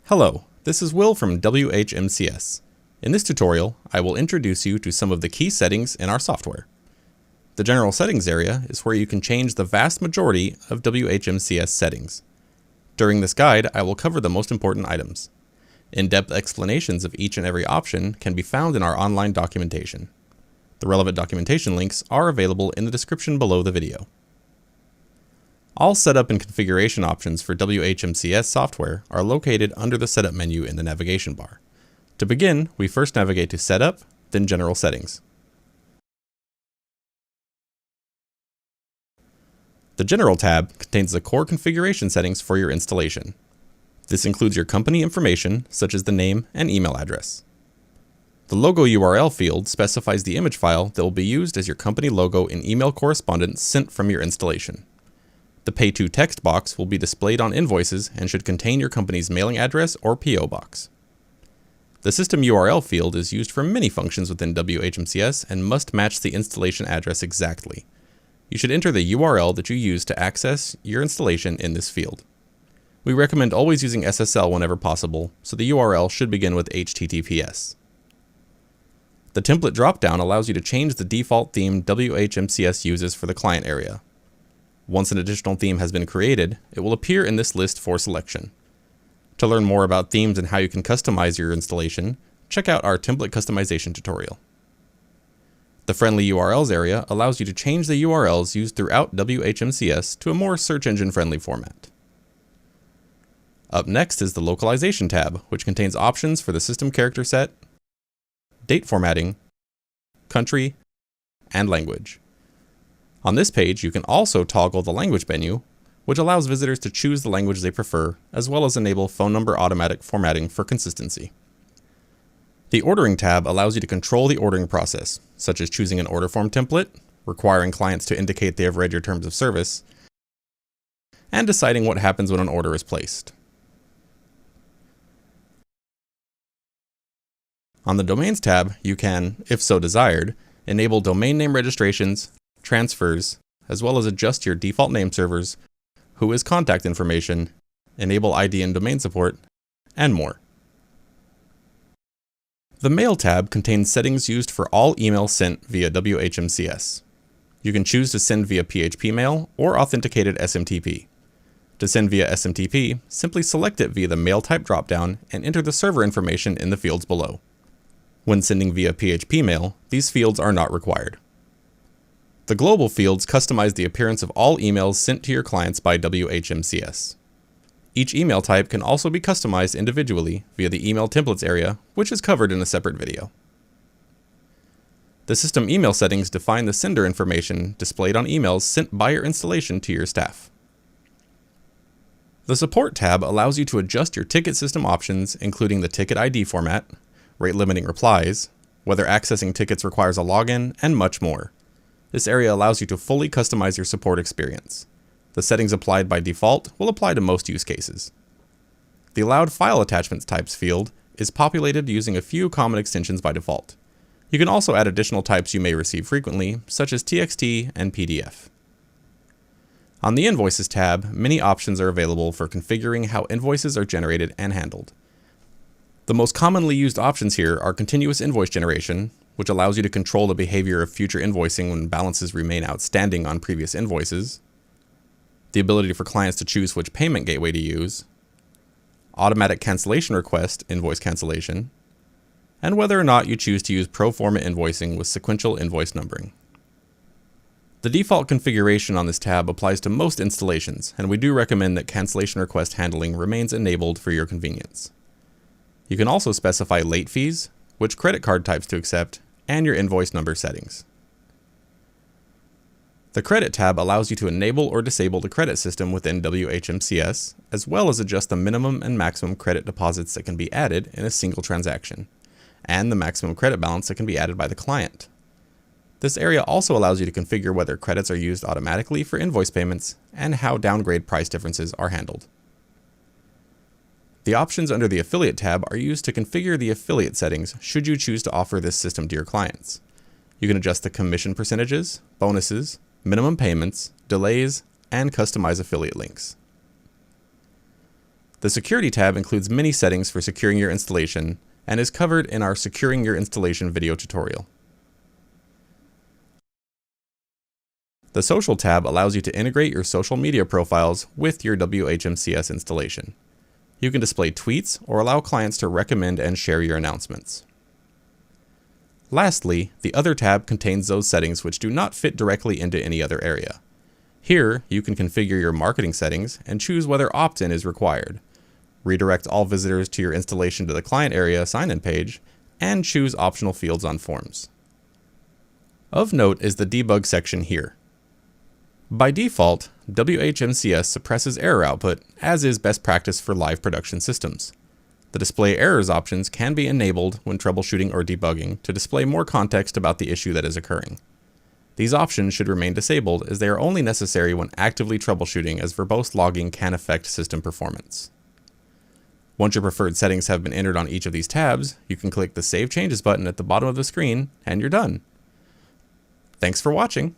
Hello, this is Will from WHMCS. In this tutorial, I will introduce you to some of the key settings in our software. The General Settings area is where you can change the vast majority of WHMCS settings. During this guide, I will cover the most important items. In-depth explanations of each and every option can be found in our online documentation. The relevant documentation links are available in the description below the video. All setup and configuration options for WHMCS software are located under the Setup menu in the navigation bar. To begin, we first navigate to Setup, then General Settings. The General tab contains the core configuration settings for your installation. This includes your company information, such as the name and email address. The logo URL field specifies the image file that will be used as your company logo in email correspondence sent from your installation. The Pay To text box will be displayed on invoices and should contain your company's mailing address or PO box. The system URL field is used for many functions within WHMCS and must match the installation address exactly. You should enter the URL that you use to access your installation in this field. We recommend always using SSL whenever possible, so the URL should begin with HTTPS. The template dropdown allows you to change the default theme WHMCS uses for the client area. Once an additional theme has been created, it will appear in this list for selection. To learn more about themes and how you can customize your installation, check out our template customization tutorial. The Friendly URLs area allows you to change the URLs used throughout WHMCS to a more search engine friendly format. Up next is the Localization tab, which contains options for the system character set, date formatting, country, and language. On this page, you can also toggle the language menu, which allows visitors to choose the language they prefer, as well as enable phone number automatic formatting for consistency. The Ordering tab allows you to control the ordering process, such as choosing an order form template, requiring clients to indicate they have read your terms of service, and deciding what happens when an order is placed. On the Domains tab, you can, if so desired, enable domain name registrations, transfers, as well as adjust your default name servers, whois contact information, enable ID and domain support, and more. The Mail tab contains settings used for all emails sent via WHMCS. You can choose to send via PHP mail or authenticated SMTP. To send via SMTP, simply select it via the Mail type dropdown and enter the server information in the fields below. When sending via PHP mail, these fields are not required. The global fields customize the appearance of all emails sent to your clients by WHMCS. Each email type can also be customized individually via the Email Templates area, which is covered in a separate video. The system email settings define the sender information displayed on emails sent by your installation to your staff. The Support tab allows you to adjust your ticket system options, including the ticket ID format, rate limiting replies, whether accessing tickets requires a login, and much more. This area allows you to fully customize your support experience. The settings applied by default will apply to most use cases. The Allowed File Attachments Types field is populated using a few common extensions by default. You can also add additional types you may receive frequently, such as TXT and PDF. On the Invoices tab, many options are available for configuring how invoices are generated and handled. The most commonly used options here are continuous invoice generation, which allows you to control the behavior of future invoicing when balances remain outstanding on previous invoices, the ability for clients to choose which payment gateway to use, automatic cancellation request invoice cancellation, and whether or not you choose to use pro forma invoicing with sequential invoice numbering. The default configuration on this tab applies to most installations, and we do recommend that cancellation request handling remains enabled for your convenience. You can also specify late fees, which credit card types to accept, and your invoice number settings. The Credit tab allows you to enable or disable the credit system within WHMCS, as well as adjust the minimum and maximum credit deposits that can be added in a single transaction, and the maximum credit balance that can be added by the client. This area also allows you to configure whether credits are used automatically for invoice payments and how downgrade price differences are handled. The options under the Affiliate tab are used to configure the affiliate settings should you choose to offer this system to your clients. You can adjust the commission percentages, bonuses, minimum payments, delays, and customize affiliate links. The Security tab includes many settings for securing your installation and is covered in our Securing Your Installation video tutorial. The Social tab allows you to integrate your social media profiles with your WHMCS installation. You can display tweets or allow clients to recommend and share your announcements. Lastly, the Other tab contains those settings which do not fit directly into any other area. Here, you can configure your marketing settings and choose whether opt-in is required, redirect all visitors to your installation to the client area sign-in page, and choose optional fields on forms. Of note is the debug section here. By default, WHMCS suppresses error output, as is best practice for live production systems. The Display Errors options can be enabled when troubleshooting or debugging to display more context about the issue that is occurring. These options should remain disabled as they are only necessary when actively troubleshooting, as verbose logging can affect system performance. Once your preferred settings have been entered on each of these tabs, you can click the Save Changes button at the bottom of the screen and you're done. Thanks for watching.